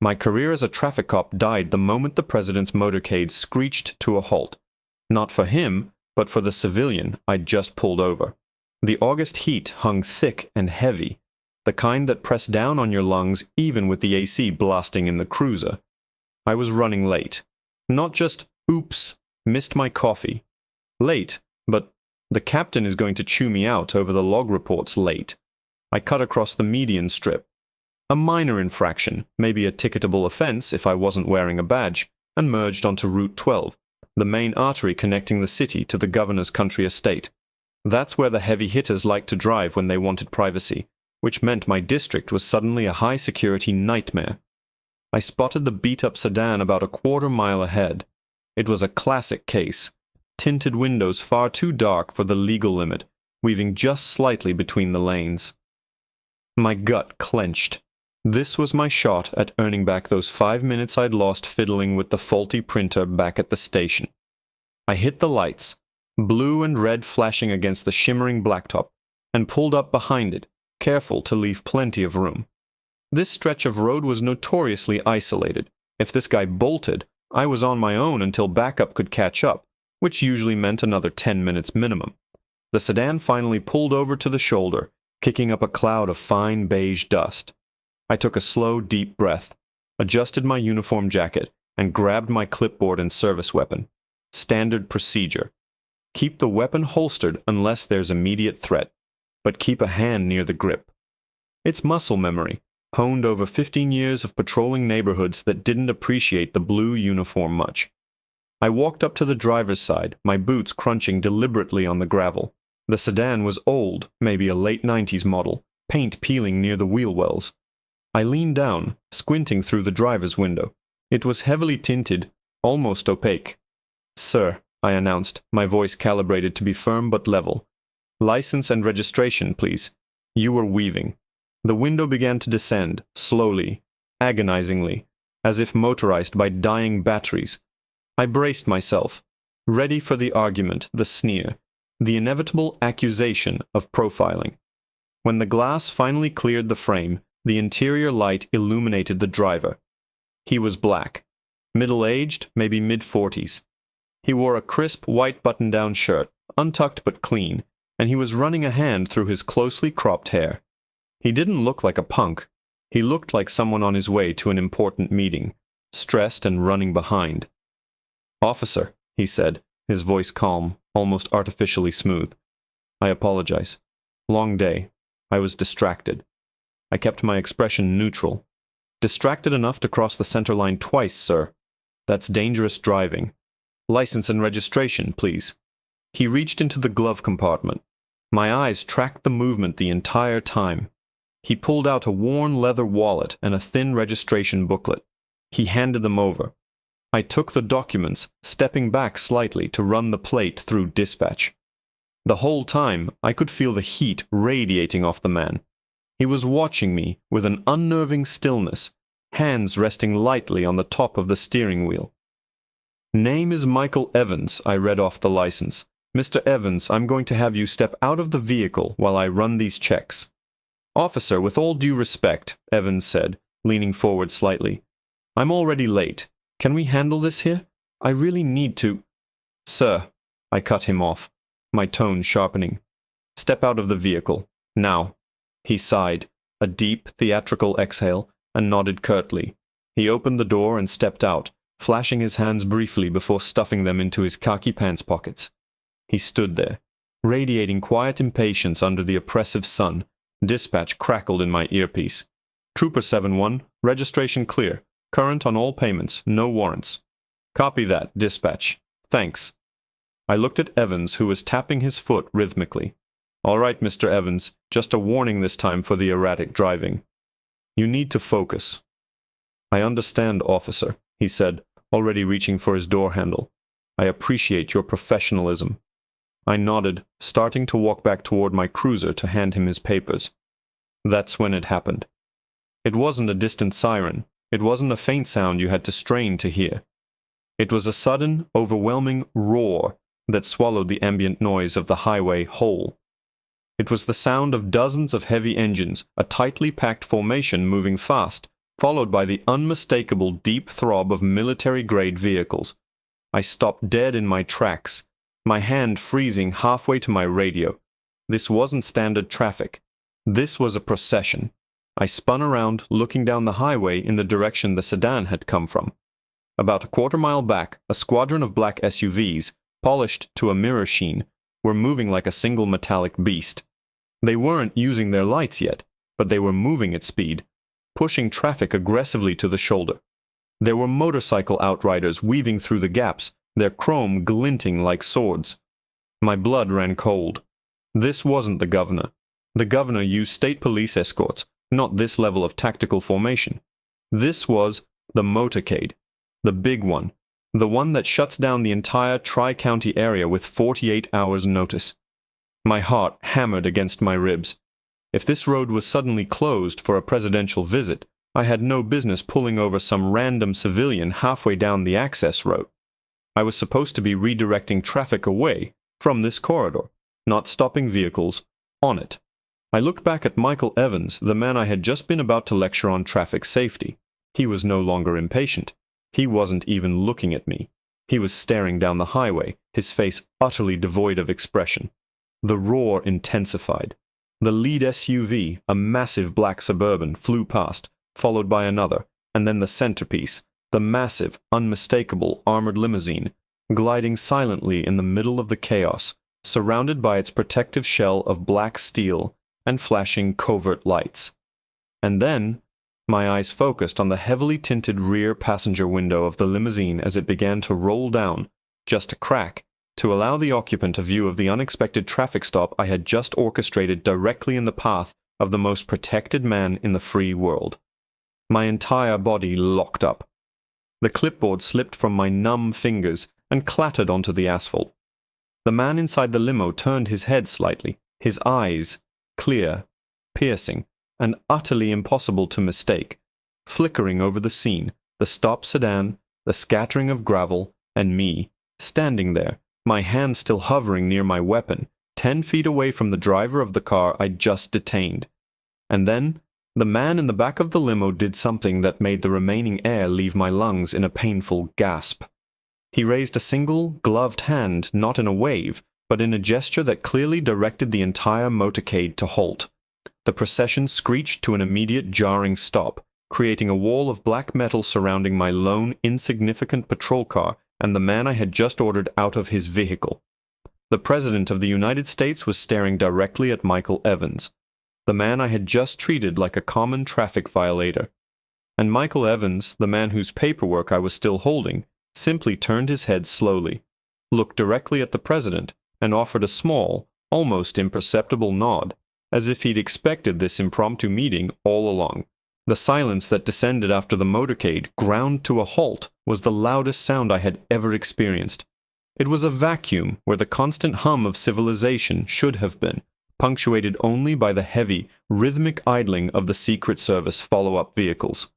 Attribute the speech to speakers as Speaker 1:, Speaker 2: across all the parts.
Speaker 1: My career as a traffic cop died the moment the president's motorcade screeched to a halt. Not for him, but for the civilian I'd just pulled over. The August heat hung thick and heavy, the kind that pressed down on your lungs even with the AC blasting in the cruiser. I was running late. Not just, oops, missed my coffee. Late, but the captain is going to chew me out over the log reports late. I cut across the median strip. A minor infraction, maybe a ticketable offense if I wasn't wearing a badge, and merged onto Route 12, the main artery connecting the city to the governor's country estate. That's where the heavy hitters liked to drive when they wanted privacy, which meant my district was suddenly a high-security nightmare. I spotted the beat-up sedan about a quarter-mile ahead. It was a classic case. Tinted windows far too dark for the legal limit, weaving just slightly between the lanes. My gut clenched. This was my shot at earning back those 5 minutes I'd lost fiddling with the faulty printer back at the station. I hit the lights, blue and red flashing against the shimmering blacktop, and pulled up behind it, careful to leave plenty of room. This stretch of road was notoriously isolated. If this guy bolted, I was on my own until backup could catch up, which usually meant another 10 minutes minimum. The sedan finally pulled over to the shoulder, kicking up a cloud of fine beige dust. I took a slow, deep breath, adjusted my uniform jacket, and grabbed my clipboard and service weapon. Standard procedure. Keep the weapon holstered unless there's immediate threat, but keep a hand near the grip. It's muscle memory, honed over 15 years of patrolling neighborhoods that didn't appreciate the blue uniform much. I walked up to the driver's side, my boots crunching deliberately on the gravel. The sedan was old, maybe a late 90s model, paint peeling near the wheel wells. I leaned down, squinting through the driver's window. It was heavily tinted, almost opaque. "Sir," I announced, my voice calibrated to be firm but level. "License and registration, please." You were weaving. The window began to descend, slowly, agonizingly, as if motorized by dying batteries. I braced myself, ready for the argument, the sneer, the inevitable accusation of profiling. When the glass finally cleared the frame, the interior light illuminated the driver. He was black, middle-aged, maybe mid-40s. He wore a crisp white button-down shirt, untucked but clean, and he was running a hand through his closely cropped hair. He didn't look like a punk. He looked like someone on his way to an important meeting, stressed and running behind. "Officer," he said, his voice calm, almost artificially smooth. "I apologize. Long day. I was distracted." I kept my expression neutral. "Distracted enough to cross the center line twice, sir. That's dangerous driving. License and registration, please." He reached into the glove compartment. My eyes tracked the movement the entire time. He pulled out a worn leather wallet and a thin registration booklet. He handed them over. I took the documents, stepping back slightly to run the plate through dispatch. The whole time, I could feel the heat radiating off the man. He was watching me with an unnerving stillness, hands resting lightly on the top of the steering wheel. "Name is Michael Evans," I read off the license. "Mr. Evans, I'm going to have you step out of the vehicle while I run these checks." "Officer, with all due respect," Evans said, leaning forward slightly. "I'm already late. Can we handle this here? I really need to—" "Sir," I cut him off, my tone sharpening. "Step out of the vehicle. Now." He sighed, a deep, theatrical exhale, and nodded curtly. He opened the door and stepped out, flashing his hands briefly before stuffing them into his khaki pants pockets. He stood there, radiating quiet impatience under the oppressive sun. Dispatch crackled in my earpiece. "Trooper 7-1, registration clear. Current on all payments, no warrants." "Copy that, dispatch. Thanks." I looked at Evans, who was tapping his foot rhythmically. "All right, Mr. Evans, just a warning this time for the erratic driving. You need to focus." "I understand, officer," he said, already reaching for his door handle. "I appreciate your professionalism." I nodded, starting to walk back toward my cruiser to hand him his papers. That's when it happened. It wasn't a distant siren. It wasn't a faint sound you had to strain to hear. It was a sudden, overwhelming roar that swallowed the ambient noise of the highway whole. It was the sound of dozens of heavy engines, a tightly packed formation moving fast, followed by the unmistakable deep throb of military-grade vehicles. I stopped dead in my tracks, my hand freezing halfway to my radio. This wasn't standard traffic. This was a procession. I spun around, looking down the highway in the direction the sedan had come from. About a quarter-mile back, a squadron of black SUVs, polished to a mirror sheen, were moving like a single metallic beast. They weren't using their lights yet, but they were moving at speed, pushing traffic aggressively to the shoulder. There were motorcycle outriders weaving through the gaps, their chrome glinting like swords. My blood ran cold. This wasn't the governor. The governor used state police escorts, not this level of tactical formation. This was the Motorcade, the big one, the one that shuts down the entire Tri-County area with 48 hours' notice. My heart hammered against my ribs. If this road was suddenly closed for a presidential visit, I had no business pulling over some random civilian halfway down the access road. I was supposed to be redirecting traffic away from this corridor, not stopping vehicles on it. I looked back at Michael Evans, the man I had just been about to lecture on traffic safety. He was no longer impatient. He wasn't even looking at me. He was staring down the highway, his face utterly devoid of expression. The roar intensified. The lead SUV, a massive black Suburban, flew past, followed by another, and then the centerpiece, the massive, unmistakable armored limousine, gliding silently in the middle of the chaos, surrounded by its protective shell of black steel and flashing covert lights. And then, my eyes focused on the heavily tinted rear passenger window of the limousine as it began to roll down, just a crack, to allow the occupant a view of the unexpected traffic stop I had just orchestrated directly in the path of the most protected man in the free world. My entire body locked up. The clipboard slipped from my numb fingers and clattered onto the asphalt. The man inside the limo turned his head slightly, his eyes, clear, piercing, and utterly impossible to mistake, flickering over the scene, the stopped sedan, the scattering of gravel, and me, standing there, my hand still hovering near my weapon, 10 feet away from the driver of the car I'd just detained. And then, the man in the back of the limo did something that made the remaining air leave my lungs in a painful gasp. He raised a single, gloved hand, not in a wave, but in a gesture that clearly directed the entire motorcade to halt. The procession screeched to an immediate jarring stop, creating a wall of black metal surrounding my lone, insignificant patrol car and the man I had just ordered out of his vehicle. The President of the United States was staring directly at Michael Evans, the man I had just treated like a common traffic violator. And Michael Evans, the man whose paperwork I was still holding, simply turned his head slowly, looked directly at the President, and offered a small, almost imperceptible nod, as if he'd expected this impromptu meeting all along. The silence that descended after the motorcade ground to a halt was the loudest sound I had ever experienced. It was a vacuum where the constant hum of civilization should have been, punctuated only by the heavy, rhythmic idling of the Secret Service follow-up vehicles.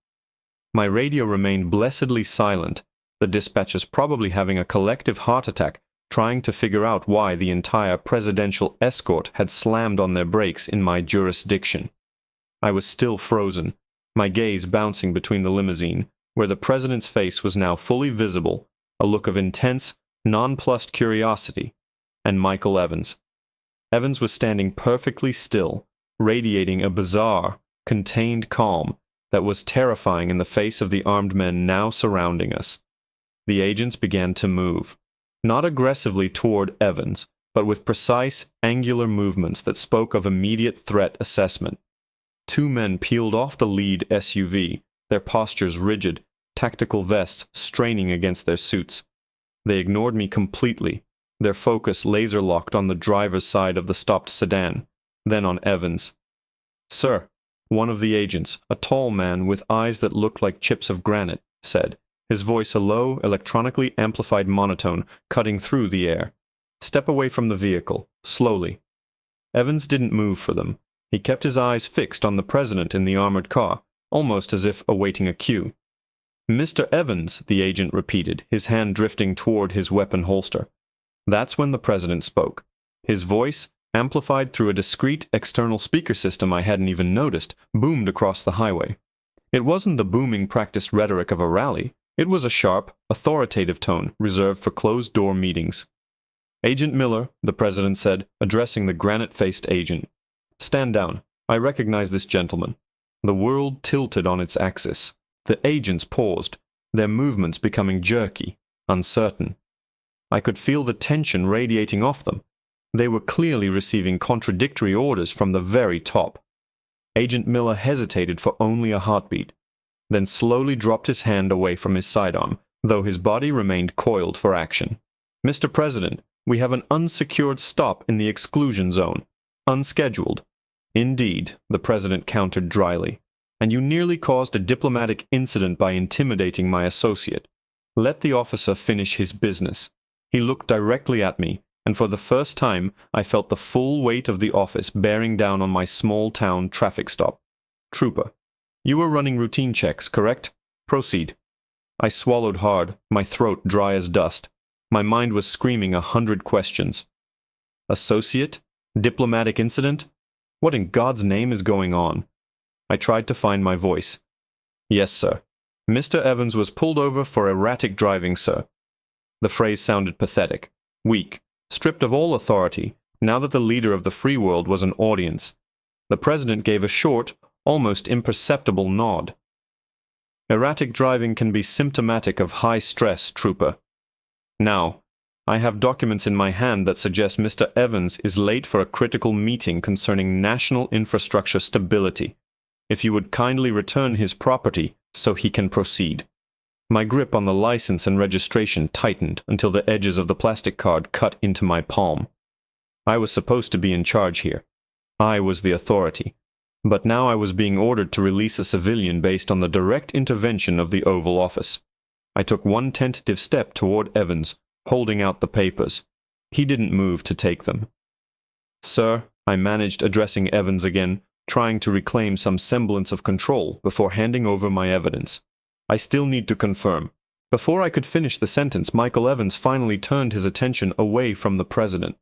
Speaker 1: My radio remained blessedly silent, the dispatchers probably having a collective heart attack trying to figure out why the entire presidential escort had slammed on their brakes in my jurisdiction. I was still frozen, my gaze bouncing between the limousine, where the president's face was now fully visible, a look of intense, nonplussed curiosity, and Michael Evans. Evans was standing perfectly still, radiating a bizarre, contained calm that was terrifying in the face of the armed men now surrounding us. The agents began to move, not aggressively toward Evans, but with precise, angular movements that spoke of immediate threat assessment. 2 men peeled off the lead SUV, their postures rigid, tactical vests straining against their suits. They ignored me completely, their focus laser-locked on the driver's side of the stopped sedan, then on Evans. "Sir," one of the agents, a tall man with eyes that looked like chips of granite, said, his voice a low, electronically amplified monotone cutting through the air. "Step away from the vehicle, slowly." Evans didn't move for them. He kept his eyes fixed on the president in the armored car, almost as if awaiting a cue. "Mr. Evans," the agent repeated, his hand drifting toward his weapon holster. That's when the president spoke. His voice, amplified through a discreet external speaker system I hadn't even noticed, boomed across the highway. It wasn't the booming practiced rhetoric of a rally. It was a sharp, authoritative tone reserved for closed-door meetings. "Agent Miller," the president said, addressing the granite-faced agent. "Stand down. I recognize this gentleman." The world tilted on its axis. The agents paused, their movements becoming jerky, uncertain. I could feel the tension radiating off them. They were clearly receiving contradictory orders from the very top. Agent Miller hesitated for only a heartbeat, then slowly dropped his hand away from his sidearm, though his body remained coiled for action. "Mr. President, we have an unsecured stop in the exclusion zone. Unscheduled." "Indeed," the president countered dryly. "And you nearly caused a diplomatic incident by intimidating my associate. Let the officer finish his business." He looked directly at me, and for the first time I felt the full weight of the office bearing down on my small-town traffic stop. "Trooper, you were running routine checks, correct? Proceed." I swallowed hard, my throat dry as dust. My mind was screaming 100 questions. Associate? Diplomatic incident? What in God's name is going on? I tried to find my voice. "Yes, sir. Mr. Evans was pulled over for erratic driving, sir." The phrase sounded pathetic, weak, stripped of all authority, now that the leader of the free world was an audience. The president gave a short, almost imperceptible nod. "Erratic driving can be symptomatic of high stress, Trooper. Now, I have documents in my hand that suggest Mr. Evans is late for a critical meeting concerning national infrastructure stability. If you would kindly return his property so he can proceed." My grip on the license and registration tightened until the edges of the plastic card cut into my palm. I was supposed to be in charge here. I was the authority. But now I was being ordered to release a civilian based on the direct intervention of the Oval Office. I took one tentative step toward Evans, holding out the papers. He didn't move to take them. "Sir," I managed, addressing Evans again, trying to reclaim some semblance of control before handing over my evidence. "I still need to confirm." Before I could finish the sentence, Michael Evans finally turned his attention away from the president.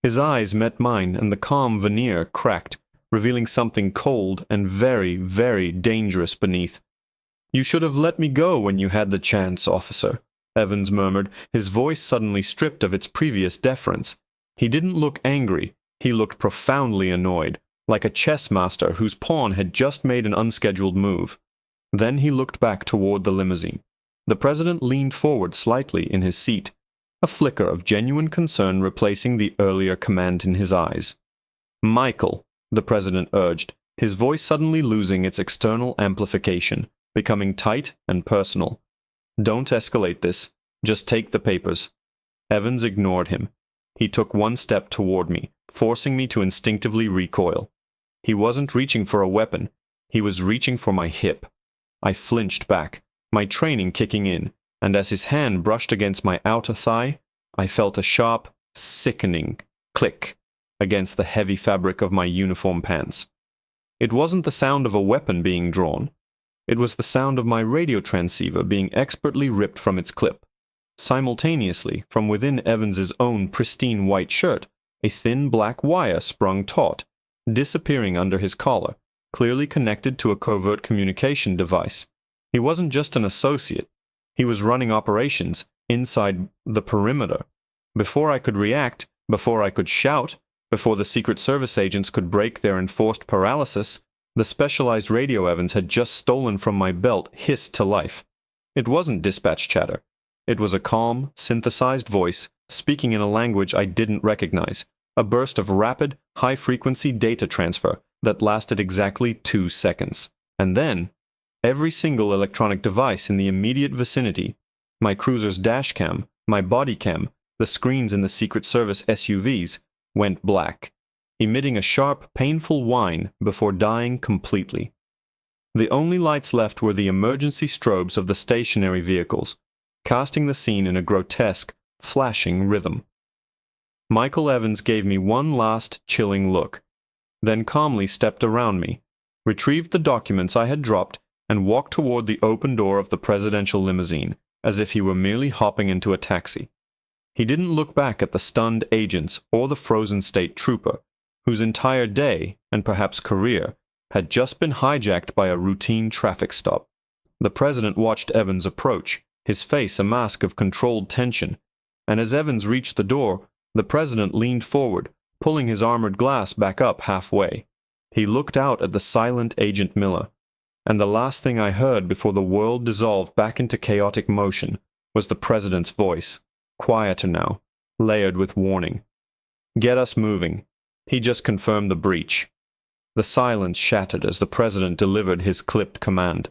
Speaker 1: His eyes met mine, and the calm veneer cracked, revealing something cold and very, very dangerous beneath. "You should have let me go when you had the chance, officer," Evans murmured, his voice suddenly stripped of its previous deference. He didn't look angry. He looked profoundly annoyed, like a chess master whose pawn had just made an unscheduled move. Then he looked back toward the limousine. The president leaned forward slightly in his seat, a flicker of genuine concern replacing the earlier command in his eyes. "Michael," the president urged, his voice suddenly losing its external amplification, becoming tight and personal. "Don't escalate this. Just take the papers." Evans ignored him. He took one step toward me, forcing me to instinctively recoil. He wasn't reaching for a weapon. He was reaching for my hip. I flinched back, my training kicking in, and as his hand brushed against my outer thigh, I felt a sharp, sickening click against the heavy fabric of my uniform pants. It wasn't the sound of a weapon being drawn. It was the sound of my radio transceiver being expertly ripped from its clip. Simultaneously, from within Evans's own pristine white shirt, a thin black wire sprung taut, disappearing under his collar, clearly connected to a covert communication device. He wasn't just an associate. He was running operations inside the perimeter. Before I could react, before I could shout, before the Secret Service agents could break their enforced paralysis, the specialized radio Evans had just stolen from my belt hissed to life. It wasn't dispatch chatter. It was a calm, synthesized voice speaking in a language I didn't recognize, a burst of rapid, high-frequency data transfer that lasted exactly 2 seconds. And then, every single electronic device in the immediate vicinity, my cruiser's dash cam, my body cam, the screens in the Secret Service SUVs, went black, emitting a sharp, painful whine before dying completely. The only lights left were the emergency strobes of the stationary vehicles, casting the scene in a grotesque, flashing rhythm. Michael Evans gave me one last, chilling look, then calmly stepped around me, retrieved the documents I had dropped, and walked toward the open door of the presidential limousine, as if he were merely hopping into a taxi. He didn't look back at the stunned agents or the frozen state trooper, whose entire day, and perhaps career, had just been hijacked by a routine traffic stop. The president watched Evans approach, his face a mask of controlled tension, and as Evans reached the door, the president leaned forward, pulling his armored glass back up halfway. He looked out at the silent Agent Miller, and the last thing I heard before the world dissolved back into chaotic motion was the president's voice, quieter now, layered with warning. "Get us moving." He just confirmed the breach. The silence shattered as the president delivered his clipped command.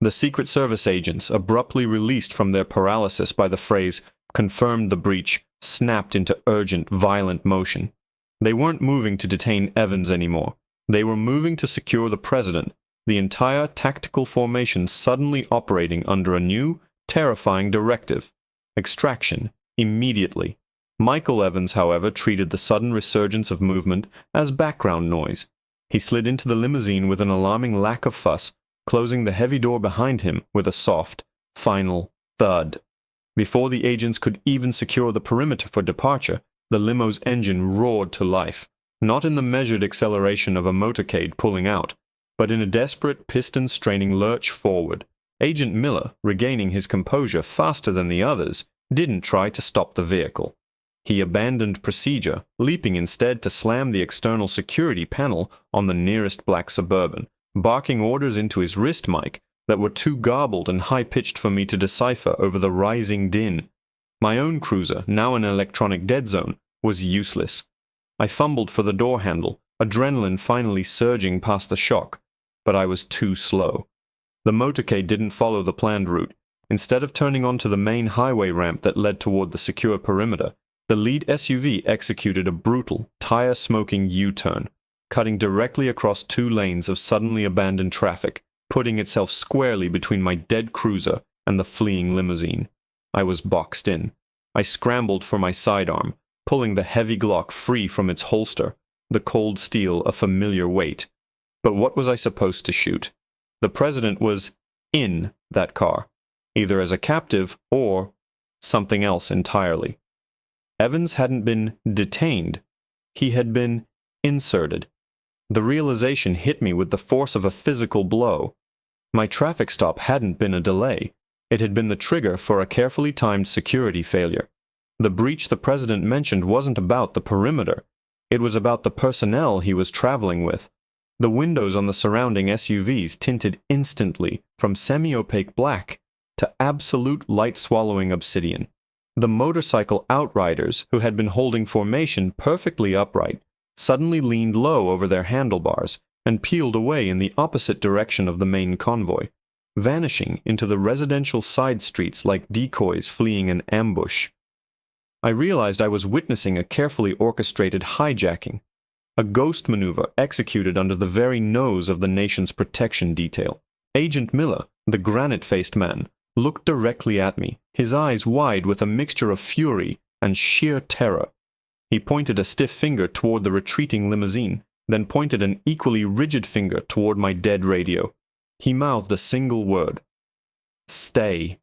Speaker 1: The Secret Service agents, abruptly released from their paralysis by the phrase, "confirmed the breach," snapped into urgent, violent motion. They weren't moving to detain Evans anymore. They were moving to secure the president, the entire tactical formation suddenly operating under a new, terrifying directive. Extraction, immediately. Michael Evans, however, treated the sudden resurgence of movement as background noise. He slid into the limousine with an alarming lack of fuss, closing the heavy door behind him with a soft, final thud. Before the agents could even secure the perimeter for departure, the limo's engine roared to life, not in the measured acceleration of a motorcade pulling out, but in a desperate piston-straining lurch forward. Agent Miller, regaining his composure faster than the others, didn't try to stop the vehicle. He abandoned procedure, leaping instead to slam the external security panel on the nearest black Suburban, barking orders into his wrist mic that were too garbled and high-pitched for me to decipher over the rising din. My own cruiser, now in electronic dead zone, was useless. I fumbled for the door handle, adrenaline finally surging past the shock, but I was too slow. The motorcade didn't follow the planned route. Instead of turning onto the main highway ramp that led toward the secure perimeter, the lead SUV executed a brutal, tire-smoking U-turn, cutting directly across 2 lanes of suddenly abandoned traffic, putting itself squarely between my dead cruiser and the fleeing limousine. I was boxed in. I scrambled for my sidearm, pulling the heavy Glock free from its holster, the cold steel a familiar weight. But what was I supposed to shoot? The president was in that car, either as a captive or something else entirely. Evans hadn't been detained. He had been inserted. The realization hit me with the force of a physical blow. My traffic stop hadn't been a delay. It had been the trigger for a carefully timed security failure. The breach the president mentioned wasn't about the perimeter. It was about the personnel he was traveling with. The windows on the surrounding SUVs tinted instantly from semi-opaque black to absolute light-swallowing obsidian. The motorcycle outriders, who had been holding formation perfectly upright, suddenly leaned low over their handlebars and peeled away in the opposite direction of the main convoy, vanishing into the residential side streets like decoys fleeing an ambush. I realized I was witnessing a carefully orchestrated hijacking, a ghost maneuver executed under the very nose of the nation's protection detail. Agent Miller, the granite-faced man, looked directly at me, his eyes wide with a mixture of fury and sheer terror. He pointed a stiff finger toward the retreating limousine, then pointed an equally rigid finger toward my dead radio. He mouthed a single word. "Stay."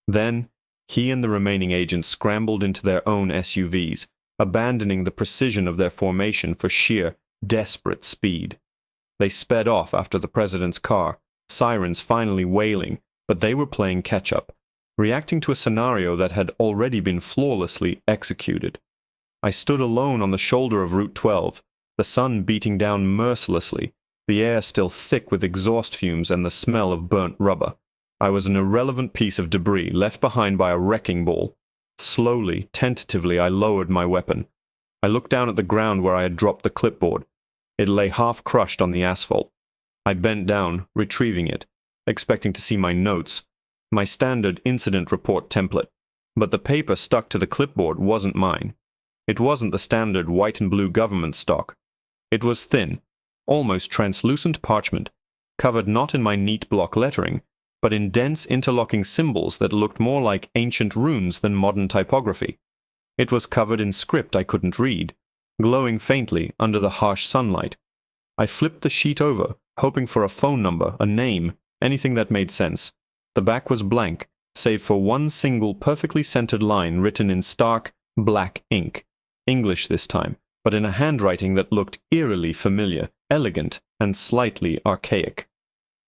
Speaker 1: Then, he and the remaining agents scrambled into their own SUVs, abandoning the precision of their formation for sheer, desperate speed. They sped off after the president's car, sirens finally wailing, but they were playing catch-up, reacting to a scenario that had already been flawlessly executed. I stood alone on the shoulder of Route 12, the sun beating down mercilessly, the air still thick with exhaust fumes and the smell of burnt rubber. I was an irrelevant piece of debris left behind by a wrecking ball. Slowly, tentatively, I lowered my weapon. I looked down at the ground where I had dropped the clipboard. It lay half-crushed on the asphalt. I bent down, retrieving it, expecting to see my notes, my standard incident report template. But the paper stuck to the clipboard wasn't mine. It wasn't the standard white and blue government stock. It was thin, almost translucent parchment, covered not in my neat block lettering, but in dense interlocking symbols that looked more like ancient runes than modern typography. It was covered in script I couldn't read, glowing faintly under the harsh sunlight. I flipped the sheet over, hoping for a phone number, a name, anything that made sense. The back was blank, save for one single perfectly centered line written in stark, black ink. English this time, but in a handwriting that looked eerily familiar, elegant, and slightly archaic.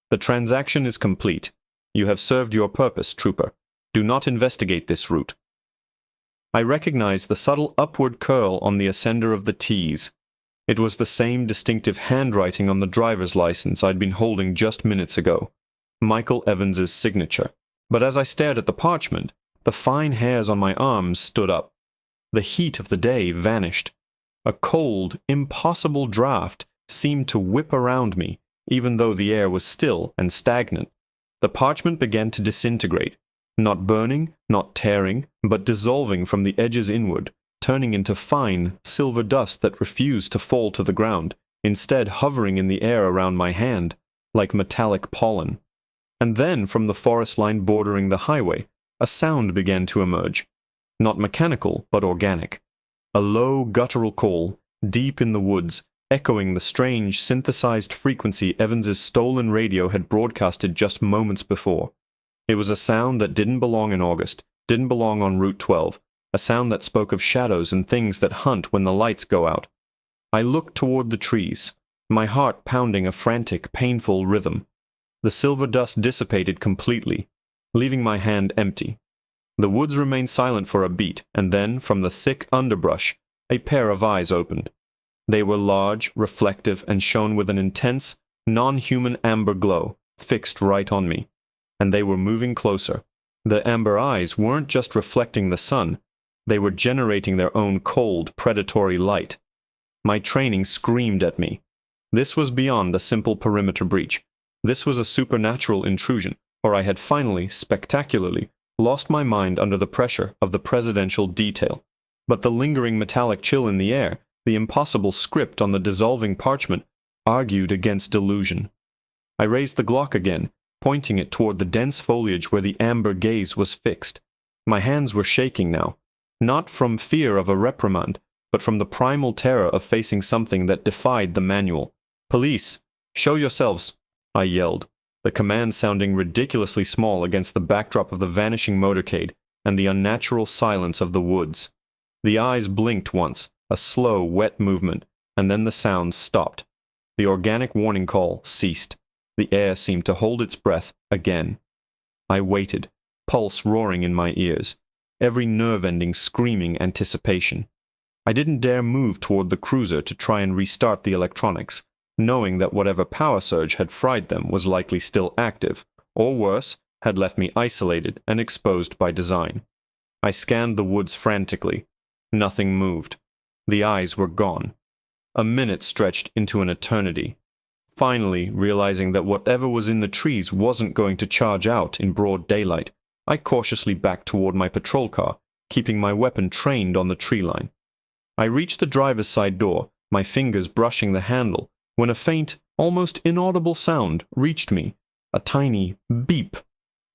Speaker 1: The transaction is complete. You have served your purpose, trooper. Do not investigate this route. I recognized the subtle upward curl on the ascender of the T's. It was the same distinctive handwriting on the driver's license I'd been holding just minutes ago, Michael Evans's signature. But as I stared at the parchment, the fine hairs on my arms stood up. The heat of the day vanished. A cold, impossible draft seemed to whip around me, even though the air was still and stagnant. The parchment began to disintegrate, not burning, not tearing, but dissolving from the edges inward, turning into fine, silver dust that refused to fall to the ground, instead hovering in the air around my hand, like metallic pollen. And then, from the forest line bordering the highway, a sound began to emerge. Not mechanical, but organic. A low, guttural call, deep in the woods, echoing the strange, synthesized frequency Evans's stolen radio had broadcasted just moments before. It was a sound that didn't belong in August, didn't belong on Route 12, a sound that spoke of shadows and things that hunt when the lights go out. I looked toward the trees, my heart pounding a frantic, painful rhythm. The silver dust dissipated completely, leaving my hand empty. The woods remained silent for a beat, and then, from the thick underbrush, a pair of eyes opened. They were large, reflective, and shone with an intense, non-human amber glow, fixed right on me. And they were moving closer. The amber eyes weren't just reflecting the sun, they were generating their own cold, predatory light. My training screamed at me. This was beyond a simple perimeter breach. This was a supernatural intrusion, or I had finally, spectacularly, lost my mind under the pressure of the presidential detail. But the lingering metallic chill in the air, the impossible script on the dissolving parchment, argued against delusion. I raised the Glock again, pointing it toward the dense foliage where the amber gaze was fixed. My hands were shaking now, not from fear of a reprimand, but from the primal terror of facing something that defied the manual. "Police, show yourselves," I yelled, the command sounding ridiculously small against the backdrop of the vanishing motorcade and the unnatural silence of the woods. The eyes blinked once, a slow, wet movement, and then the sound stopped. The organic warning call ceased. The air seemed to hold its breath again. I waited, pulse roaring in my ears, every nerve ending screaming anticipation. I didn't dare move toward the cruiser to try and restart the electronics, knowing that whatever power surge had fried them was likely still active, or worse, had left me isolated and exposed by design. I scanned the woods frantically. Nothing moved. The eyes were gone. A minute stretched into an eternity. Finally, realizing that whatever was in the trees wasn't going to charge out in broad daylight, I cautiously backed toward my patrol car, keeping my weapon trained on the tree line. I reached the driver's side door, my fingers brushing the handle, when a faint, almost inaudible sound reached me, a tiny beep,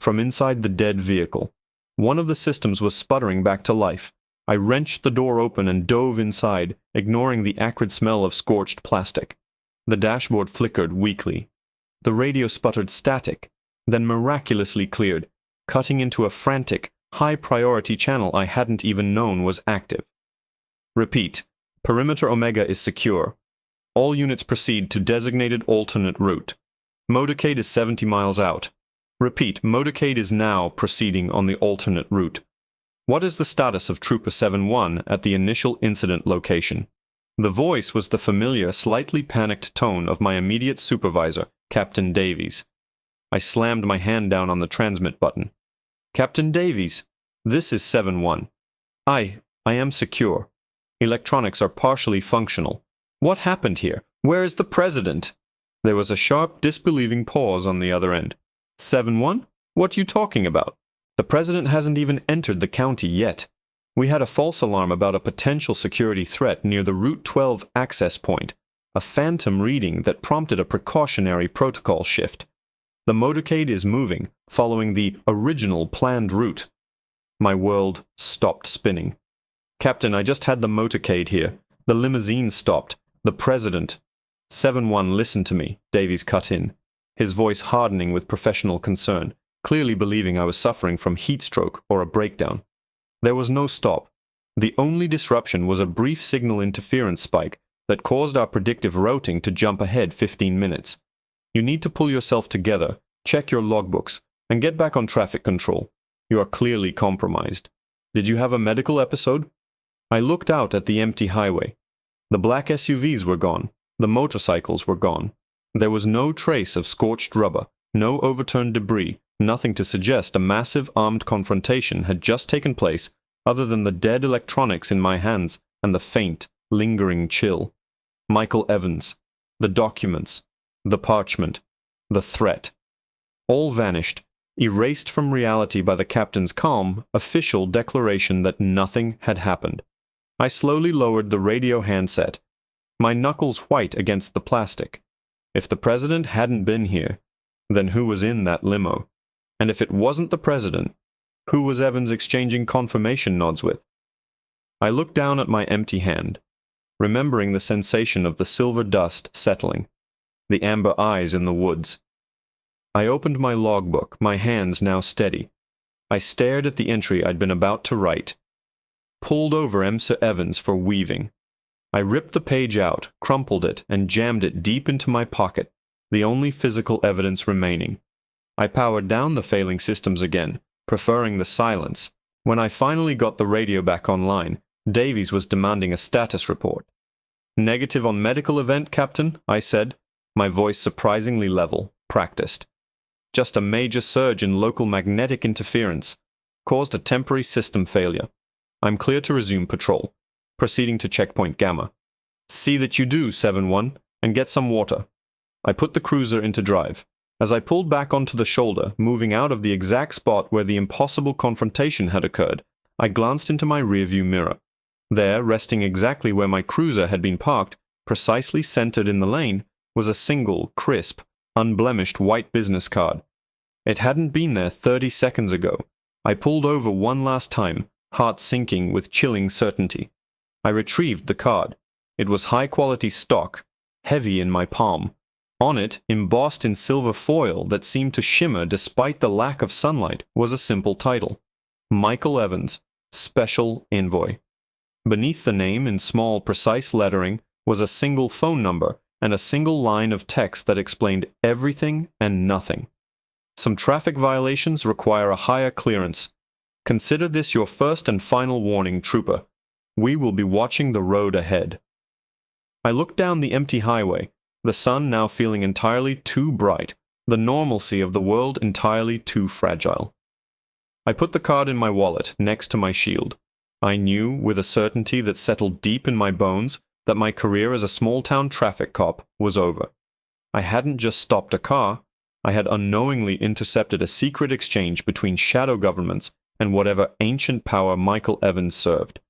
Speaker 1: from inside the dead vehicle. One of the systems was sputtering back to life. I wrenched the door open and dove inside, ignoring the acrid smell of scorched plastic. The dashboard flickered weakly. The radio sputtered static, then miraculously cleared, cutting into a frantic, high-priority channel I hadn't even known was active. "Repeat. Perimeter Omega is secure. All units proceed to designated alternate route. Motorcade is 70 miles out. Repeat, Motorcade is now proceeding on the alternate route. What is the status of Trooper 7-1 at the initial incident location?" The voice was the familiar, slightly panicked tone of my immediate supervisor, Captain Davies. I slammed my hand down on the transmit button. "Captain Davies, this is 7-1. I am secure. Electronics are partially functional. What happened here? Where is the President?" There was a sharp, disbelieving pause on the other end. 7-1? What you talking about? The President hasn't even entered the county yet. We had a false alarm about a potential security threat near the Route 12 access point, a phantom reading that prompted a precautionary protocol shift. The motorcade is moving, following the original planned route. My world stopped spinning. "Captain, I just had the motorcade here. The limousine stopped. The President—" 7-1, listen to me, Davies cut in, his voice hardening with professional concern, clearly believing I was suffering from heat stroke or a breakdown. There was no stop. The only disruption was a brief signal interference spike that caused our predictive routing to jump ahead 15 minutes. You need to pull yourself together, check your logbooks, and get back on traffic control. You are clearly compromised. Did you have a medical episode? I looked out at the empty highway. The black SUVs were gone. The motorcycles were gone. There was no trace of scorched rubber, no overturned debris, nothing to suggest a massive armed confrontation had just taken place other than the dead electronics in my hands and the faint, lingering chill. Michael Evans, the documents, the parchment, the threat. All vanished, erased from reality by the captain's calm, official declaration that nothing had happened. I slowly lowered the radio handset, my knuckles white against the plastic. If the president hadn't been here, then who was in that limo? And if it wasn't the president, who was Evans exchanging confirmation nods with? I looked down at my empty hand, remembering the sensation of the silver dust settling, the amber eyes in the woods. I opened my logbook, my hands now steady. I stared at the entry I'd been about to write. Pulled over Sir Evans for weaving. I ripped the page out, crumpled it, and jammed it deep into my pocket, the only physical evidence remaining. I powered down the failing systems again, preferring the silence. When I finally got the radio back online, Davies was demanding a status report. "Negative on medical event, Captain," I said, my voice surprisingly level, practiced. "Just a major surge in local magnetic interference. Caused a temporary system failure. I'm clear to resume patrol." Proceeding to checkpoint Gamma. "See that you do, 7-1, and get some water." I put the cruiser into drive. As I pulled back onto the shoulder, moving out of the exact spot where the impossible confrontation had occurred, I glanced into my rearview mirror. There, resting exactly where my cruiser had been parked, precisely centered in the lane, was a single, crisp, unblemished white business card. It hadn't been there 30 seconds ago. I pulled over one last time, heart sinking with chilling certainty. I retrieved the card. It was high-quality stock, heavy in my palm. On it, embossed in silver foil that seemed to shimmer despite the lack of sunlight, was a simple title. Michael Evans, Special Envoy. Beneath the name, in small, precise lettering, was a single phone number and a single line of text that explained everything and nothing. "Some traffic violations require a higher clearance. Consider this your first and final warning, trooper. We will be watching the road ahead." I looked down the empty highway, the sun now feeling entirely too bright, the normalcy of the world entirely too fragile. I put the card in my wallet, next to my shield. I knew, with a certainty that settled deep in my bones, that my career as a small-town traffic cop was over. I hadn't just stopped a car, I had unknowingly intercepted a secret exchange between shadow governments and whatever ancient power Michael Evans served.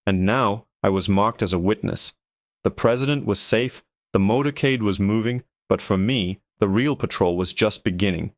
Speaker 1: And now I was marked as a witness. The president was safe, the motorcade was moving, but for me, the real patrol was just beginning.